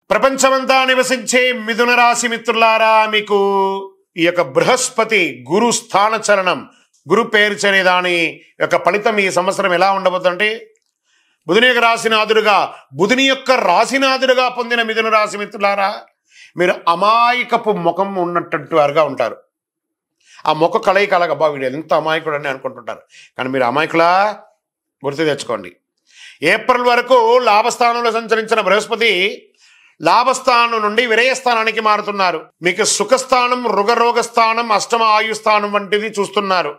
ప్రపంచమంతా నివసించే మిథున రాశి మిత్రులారా, మీకు ఈ యొక్క బృహస్పతి గురు స్థాన చలనం, గురు పేరు చనే దాని యొక్క ఫలితం ఈ సంవత్సరం ఎలా ఉండబోతుందంటే, బుధుని యొక్క రాశినాథుడుగా, బుధుని యొక్క రాశినాథుడుగా పొందిన మిథున రాశి మిత్రులారా, మీరు అమాయకపు ముఖం ఉన్నట్టు వారుగా ఉంటారు. ఆ ముఖ కలయిక అలాగబ్బా వీడు ఎంత అమాయకుడు అని అనుకుంటుంటారు. కానీ మీరు అమాయకులా గుర్తు తెచ్చుకోండి. ఏప్రిల్ వరకు లాభస్థానంలో సంచరించిన బృహస్పతి లాభస్థానం నుండి విరయస్థానానికి మారుతున్నారు. మీకు సుఖస్థానం, రుగరోగస్థానం, అష్టమ ఆయుస్థానం వంటిది చూస్తున్నారు.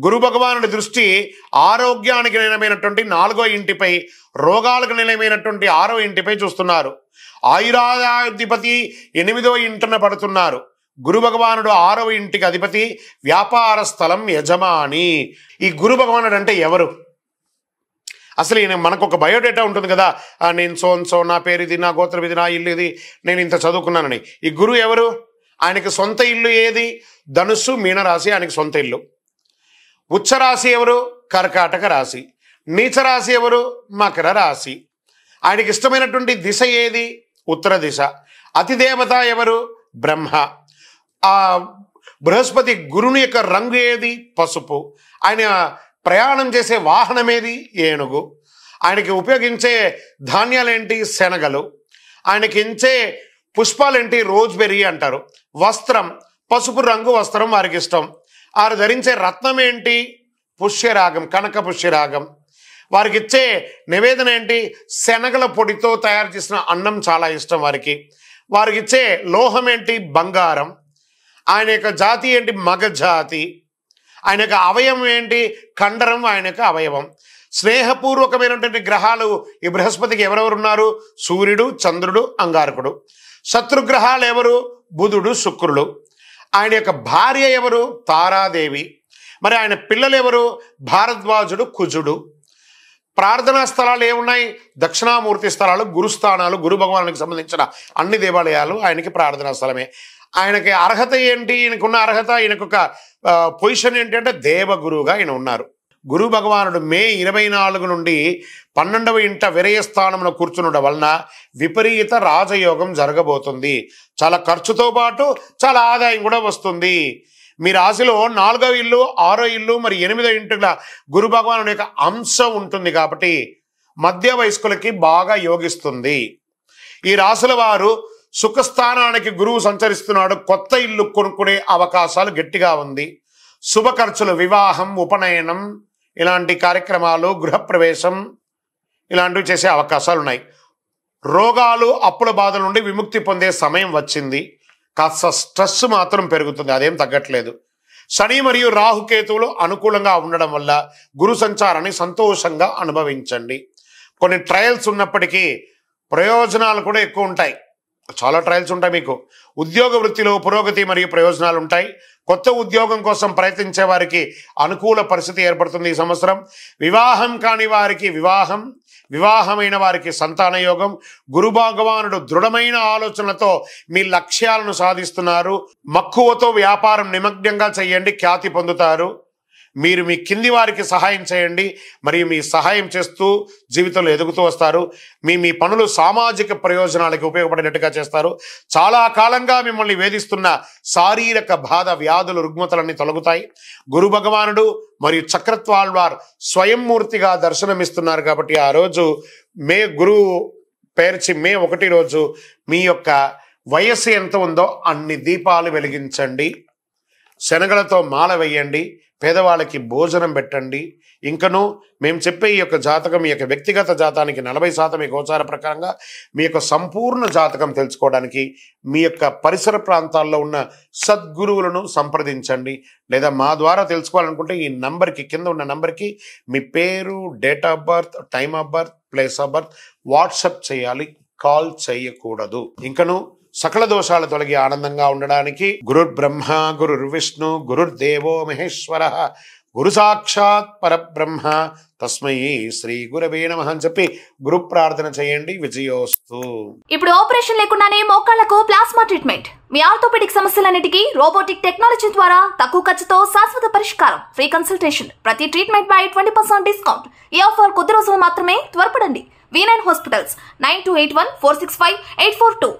గురు భగవానుడి దృష్టి ఆరోగ్యానికి నిలమైనటువంటి 4వ ఇంటిపై, రోగాలకు నిలమైనటువంటి 6వ ఇంటిపై చూస్తున్నారు. ఆయురాధిపతి 8వ ఇంటిన పడుతున్నారు. గురు భగవానుడు 6వ ఇంటికి అధిపతి, వ్యాపార స్థలం యజమాని. ఈ గురు భగవానుడు అంటే ఎవరు? అసలు ఈయన మనకు ఒక బయోడేటా ఉంటుంది కదా, నేను సో నా పేరు ఇది, నా గోత్రం ఇది, నా ఇల్లు ఇది, నేను ఇంత చదువుకున్నానని. ఈ గురువు ఎవరు? ఆయనకి సొంత ఇల్లు ఏది? ధనుస్సు, మీనరాశి ఆయనకి సొంత ఇల్లు. ఉచ్చరాశి ఎవరు? కర్కాటక రాశి. నీచరాశి ఎవరు? మకర రాశి. ఆయనకి ఇష్టమైనటువంటి దిశ ఏది? ఉత్తర దిశ. అతిదేవత ఎవరు? బ్రహ్మ. ఆ బృహస్పతి గురుని యొక్క రంగు ఏది? పసుపు. ఆయన ప్రయాణం చేసే వాహనం ఏది? ఏనుగు. ఆయనకి ఉపయోగించే ధాన్యాలేంటి? శనగలు. ఆయనకి ఇచ్చే పుష్పాలేంటి? రోజ్బెర్రీ అంటారు. వస్త్రం, పసుపు రంగు వస్త్రం వారికి ఇష్టం. వారు ధరించే రత్నం ఏంటి? పుష్యరాగం, కనక పుష్యరాగం. వారికి ఇచ్చే నివేదన ఏంటి? శనగల పొడితో తయారు చేసిన అన్నం చాలా ఇష్టం వారికి. వారికి ఇచ్చే లోహం ఏంటి? బంగారం. ఆయన యొక్క జాతి ఏంటి? మగ జాతి. ఆయన యొక్క అవయవం ఏంటి? కండరం ఆయన యొక్క అవయవం. స్నేహపూర్వకమైనటువంటి గ్రహాలు ఈ బృహస్పతికి ఎవరెవరు ఉన్నారు? సూర్యుడు, చంద్రుడు, అంగారకుడు. శత్రుగ్రహాలు ఎవరు? బుధుడు, శుక్రుడు. ఆయన యొక్క భార్య ఎవరు? తారాదేవి. మరి ఆయన పిల్లలు ఎవరు? భారద్వాజుడు, కుజుడు. ప్రార్థనా స్థలాలు ఏమున్నాయి? దక్షిణామూర్తి స్థలాలు, గురుస్థానాలు. గురు భగవానునికి సంబంధించిన అన్ని దేవాలయాలు ఆయనకి ప్రార్థనా స్థలమే. ఆయనకి అర్హత ఏంటి? ఈయనకున్న అర్హత, ఈయనకొక పొజిషన్ ఏంటంటే దేవగురువుగా ఈయన ఉన్నారు. గురు భగవానుడు మే 24 నుండి 12వ ఇంట విరయస్థానంలో కూర్చునడం వలన విపరీత రాజయోగం జరగబోతుంది. చాలా ఖర్చుతో పాటు చాలా ఆదాయం కూడా వస్తుంది. మీ రాశిలో 4వ ఇల్లు, 6వ ఇల్లు, మరి 8వ ఇంటిలో గురు భగవానుడి యొక్క అంశం ఉంటుంది కాబట్టి మధ్య వయస్కులకి బాగా యోగిస్తుంది. ఈ రాశుల వారు సుఖస్థానానికి గురువు సంచరిస్తున్నాడు. కొత్త ఇల్లు కొనుక్కునే అవకాశాలు గట్టిగా ఉంది. శుభ ఖర్చులు, వివాహం, ఉపనయనం ఇలాంటి కార్యక్రమాలు, గృహప్రవేశం ఇలాంటివి చేసే అవకాశాలు ఉన్నాయి. రోగాలు, అప్పుల బాధల నుండి విముక్తి పొందే సమయం వచ్చింది. కాస్త స్ట్రెస్ మాత్రం పెరుగుతుంది, అదేం తగ్గట్లేదు. శని మరియు రాహుకేతువులు అనుకూలంగా ఉండడం వల్ల గురు సంచారాన్ని సంతోషంగా అనుభవించండి. కొన్ని ట్రయల్స్ ఉన్నప్పటికీ ప్రయోజనాలు కూడా ఎక్కువ ఉంటాయి. చాలా ట్రయల్స్ ఉంటాయి. మీకు ఉద్యోగ వృత్తిలో పురోగతి మరియు ప్రయోజనాలు ఉంటాయి. కొత్త ఉద్యోగం కోసం ప్రయత్నించే వారికి అనుకూల పరిస్థితి ఏర్పడుతుంది ఈ సంవత్సరం. వివాహం కాని వారికి వివాహం, వివాహమైన వారికి సంతాన యోగం. గురు భగవానుడు దృఢమైన ఆలోచనలతో మీ లక్ష్యాలను సాధిస్తున్నారు. మక్కువతో వ్యాపారం నిమగ్నంగా చేయండి, ఖ్యాతి పొందుతారు. మీరు మీ కింది వారికి సహాయం చేయండి, మరియు మీ సహాయం చేస్తూ జీవితంలో ఎదుగుతూ వస్తారు. మీ పనులు సామాజిక ప్రయోజనాలకు ఉపయోగపడేటట్టుగా చేస్తారు. చాలా కాలంగా మిమ్మల్ని వేధిస్తున్న శారీరక బాధ, వ్యాధులు, రుగ్మతలన్నీ తొలగుతాయి. గురు భగవానుడు మరియు చక్రత్వాల్వార్ స్వయంమూర్తిగా దర్శనమిస్తున్నారు కాబట్టి ఆ రోజు గురువు పేర్చి మే 1 రోజు మీ యొక్క వయస్సు ఎంత ఉందో అన్ని దీపాలు వెలిగించండి. శనగలతో మాల వేయండి, పేదవాళ్ళకి భోజనం పెట్టండి. ఇంకను మేము చెప్పే ఈ యొక్క జాతకం, ఈ యొక్క వ్యక్తిగత జాతకానికి 40% ఈ గోచార ప్రకారంగా మీ యొక్క సంపూర్ణ జాతకం తెలుసుకోవడానికి మీ యొక్క పరిసర ప్రాంతాల్లో ఉన్న సద్గురువులను సంప్రదించండి. లేదా మా ద్వారా తెలుసుకోవాలనుకుంటే ఈ నంబర్కి, కింద ఉన్న నంబర్కి మీ పేరు, date of birth, time of birth, place of birth WhatsApp చేయాలి, కాల్ చేయకూడదు. ఇంకను సకల దోషాలు తొలగి ఆనందంగా ఉండడానికి గురుర్ బ్రహ్మ, గురుర్ విష్ణు, గురుర్ దేవో మహేశ్వర, గురు సాక్షాత్ పరబ్రహ్మ, తస్మై శ్రీ గురవే నమః అని చెప్పి గురు ప్రార్థన చేయండి. విజయోస్తు. ఇప్పుడు ఆపరేషన్ లేకుండానే మోకాళ్లకు ప్లాస్మా ట్రీట్మెంట్. మీ ఆర్థోపెడిక్ సమస్యలన్నిటికీ రోబోటిక్ టెక్నాలజీ ద్వారా తక్కువ ఖర్చుతో శాశ్వత పరిష్కారం. Free consultation. ప్రతి ట్రీట్మెంట్ పై 20% డిస్కౌంట్. ఈ ఆఫర్ కొద్ది రోజులు మాత్రమే. త్వరపడండి. V9 Hospitals 9281 465 842.